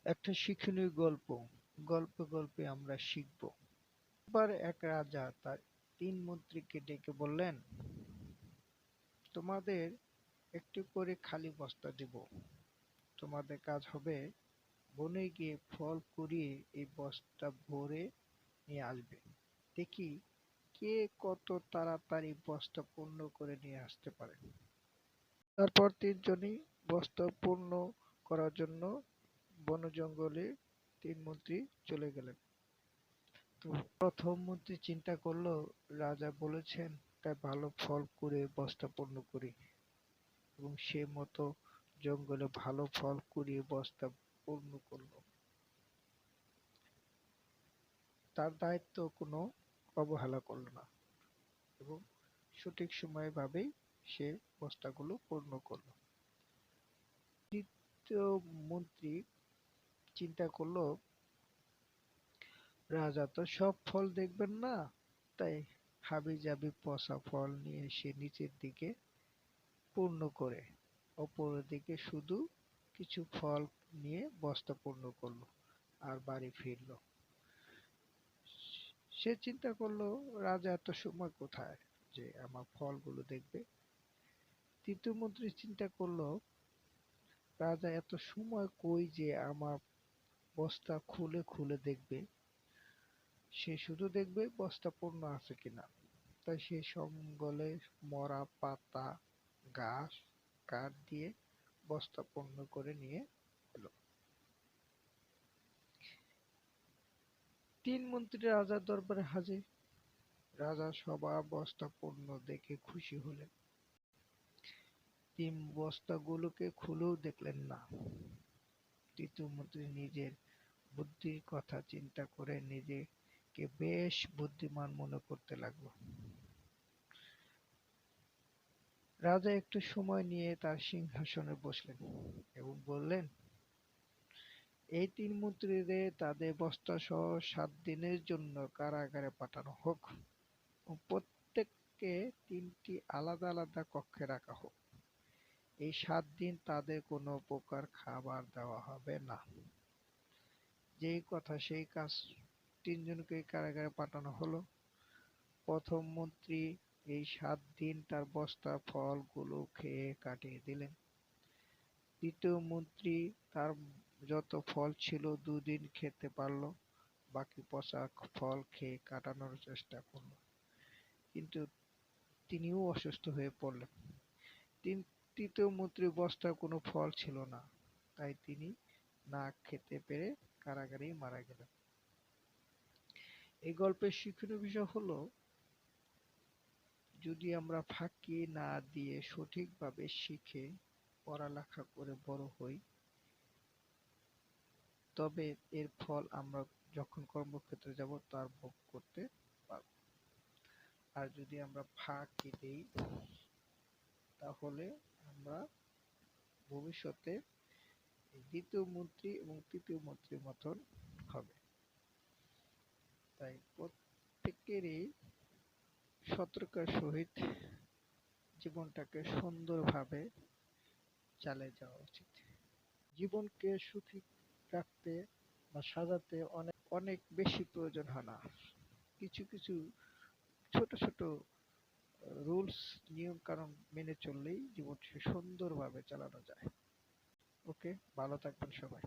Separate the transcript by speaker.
Speaker 1: একটা শিক্ষণীয় গল্প। গল্পে গল্পে আমরা শিখব। এবার এক রাজা তার 3 মন্ত্রীকে ডেকে বললেন, তোমাদের একটি করে খালি বস্তা দেব। তোমাদের কাজ হবে বনে গিয়ে ফল কুড়িয়ে এই বস্তা ভরে নিয়ে আসবে। দেখি কে কত তাড়াতাড়ি বস্তা পূর্ণ করে নিয়ে আসতে পারে। তারপর 3জনই বস্তা পূর্ণ করার জন্য বন-জঙ্গলে 3 মন্ত্রী চলে গেলেন। তো প্রথম মন্ত্রী চিন্তা করলো, রাজা বলেছেন তাই ভালো ফল কুড়িয়ে বস্তা পূর্ণ করি, এবং সে মতো জঙ্গলে ভালো ফল কুড়িয়ে বস্তা পূর্ণ করলো। তার দায়িত্ব কোনো অবহেলা করলো না এবং সঠিক সময়ে ভাবেই সে বস্তাগুলো পূর্ণ করলো। দ্বিতীয় মন্ত্রী চিন্তা করলো, রাজা তো সব ফল দেখবেন না, তাই হাবিজাবি পচা ফল নিয়ে সে নিচের দিকে পূর্ণ করে ওপরের দিকে শুধু কিছু ফল নিয়ে বস্তা পূর্ণ করলো আর বাড়ি ফিরলো। সে চিন্তা করলো, রাজা এত সময় কোথায় যে আমার ফলগুলো দেখবে। তৃতীয় মন্ত্রী চিন্তা করলো, রাজা এত সময় কই যে আমার বস্তা খুলে খুলে দেখবে। সে শুধু দেখবে বস্তা পূর্ণ আছে কিনা। তাই সে জঙ্গলে মরা পাতা, ঘাস, কাঠ দিয়ে বস্তা পূর্ণ করে নিয়ে এলো। 3 মন্ত্রী রাজার দরবারে হাজির। রাজা সবার বস্তা পূর্ণ দেখে খুশি হলেন। 3 বস্তাগুলোকে খুলেও দেখলেন না। তৃতীয় মন্ত্রী নিজের বুদ্ধির কথা চিন্তা করে নিজেকে বেশ বুদ্ধিমান মনে করতে লাগলো। রাজা একটু সময় নিয়ে তার সিংহাসনে বসলেন এবং বললেন, এই 3 মন্ত্রীদের তাদের বস্তাসহ 7 দিনের জন্য কারাগারে পাঠানো হোক ও প্রত্যেককে 3টি আলাদা আলাদা কক্ষে রাখা হোক। এই 7 দিন তাদের কোনো প্রকার খাবার দেওয়া হবে না। যেই কথা সেই কাজ, 3জনকে কারাগারে পাঠানো হলো। প্রথম মন্ত্রী এই 7 দিন তার বস্তার ফলগুলো খেয়ে কাটিয়ে দিলেন। দ্বিতীয় মন্ত্রী তার যত ফল ছিল 2 দিন খেতে পারল, বাকি পচা ফল খেয়ে কাটানোর চেষ্টা করল, কিন্তু তিনিও অসুস্থ হয়ে পড়লেন। তৃতীয় মন্ত্রীর বস্তায় কোনো ফল ছিল না, তাই তিনি না খেতে পেরে কারাগারেই মারা গেলেন। এই গল্পের শিক্ষণীয় বিষয় হলো, যদি আমরা ফাঁকি না দিয়ে সঠিকভাবে শিখে পড়ালেখা করে বড় হই, তবে এর ফল আমরা যখন কর্মক্ষেত্রে যাব তার ভোগ করতে পারব। আর যদি আমরা ফাঁকি দেই, তাহলে আমরা ভবিষ্যতে দ্বিতীয় মন্ত্রী এবং তৃতীয় মন্ত্রীর মতন হবে। তাই প্রত্যেকেরই সতর্কতার সহিত জীবনটাকে সুন্দরভাবে চালিয়ে যাওয়া উচিত। জীবনকে সুখী রাখতে বা সাজাতে অনেক অনেক বেশি প্রয়োজন হয় না। কিছু কিছু ছোট ছোট রুলস, নিয়ম কানুন মেনে চললেই জীবনকে সুন্দরভাবে চালানো যায়। ওকে, ভালো থাকবেন সবাই।